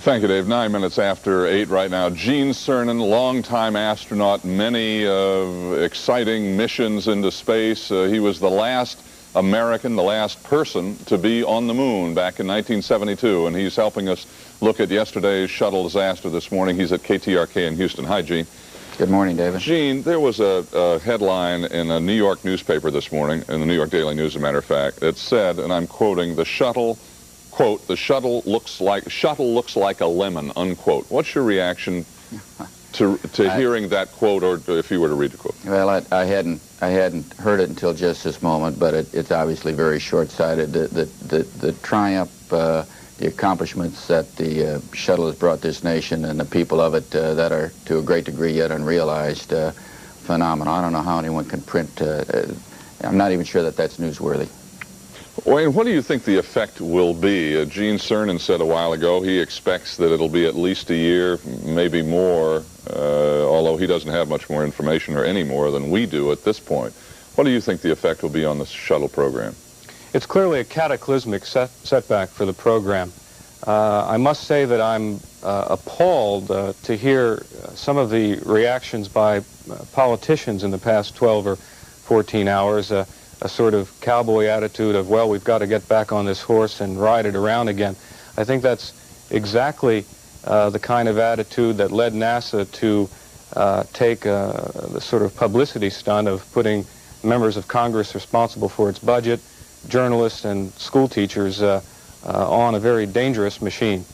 Thank you, Dave. 9 minutes after 8 right now. Gene Cernan, longtime astronaut, many exciting missions into space. He was the last American, the last person to be on the moon back in 1972, and he's helping us look at yesterday's shuttle disaster this morning. He's at KTRK in Houston. Hi, Gene. Good morning, David. Gene, there was a headline in a New York newspaper this morning, in the New York Daily News, as a matter of fact. It said, and I'm quoting, the shuttle, quote, the shuttle looks like a lemon, unquote. What's your reaction to hearing that quote, or if you were to read the quote? Well, I hadn't heard it until just this moment, but it's obviously very short-sighted. The triumph, the accomplishments that the shuttle has brought this nation and the people of it that are to a great degree yet unrealized, phenomenal. I don't know how anyone can print. I'm not even sure that that's newsworthy. Wayne, what do you think the effect will be? Gene Cernan said a while ago he expects that it'll be at least a year, maybe more, although he doesn't have much more information or any more than we do at this point. What do you think the effect will be on the shuttle program? It's clearly a cataclysmic setback for the program. I must say that I'm appalled to hear some of the reactions by politicians in the past 12 or 14 hours. A sort of cowboy attitude of, well, we've got to get back on this horse and ride it around again. I think that's exactly the kind of attitude that led NASA to take the sort of publicity stunt of putting members of Congress responsible for its budget, journalists and school teachers on a very dangerous machine.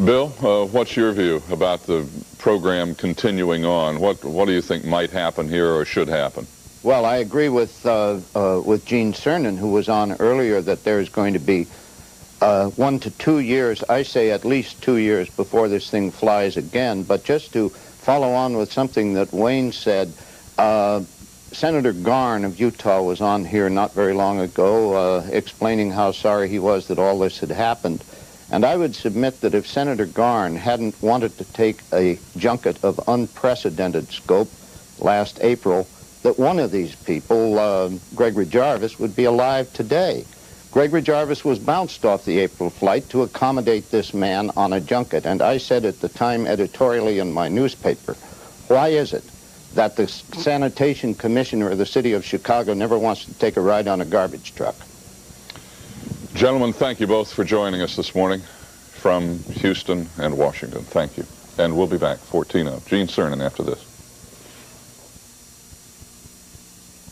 Bill, what's your view about the program continuing on? What do you think might happen here or should happen? Well, I agree with Gene Cernan, who was on earlier, that there's going to be 1 to 2 years, I say at least 2 years before this thing flies again. But just to follow on with something that Wayne said, Senator Garn of Utah was on here not very long ago explaining how sorry he was that all this had happened. And I would submit that if Senator Garn hadn't wanted to take a junket of unprecedented scope last April, that one of these people, Gregory Jarvis, would be alive today. Gregory Jarvis was bounced off the April flight to accommodate this man on a junket, and I said at the time editorially in my newspaper, why is it that the sanitation commissioner of the city of Chicago never wants to take a ride on a garbage truck? Gentlemen, thank you both for joining us this morning from Houston and Washington. Thank you. And we'll be back 14-0. Gene Cernan after this.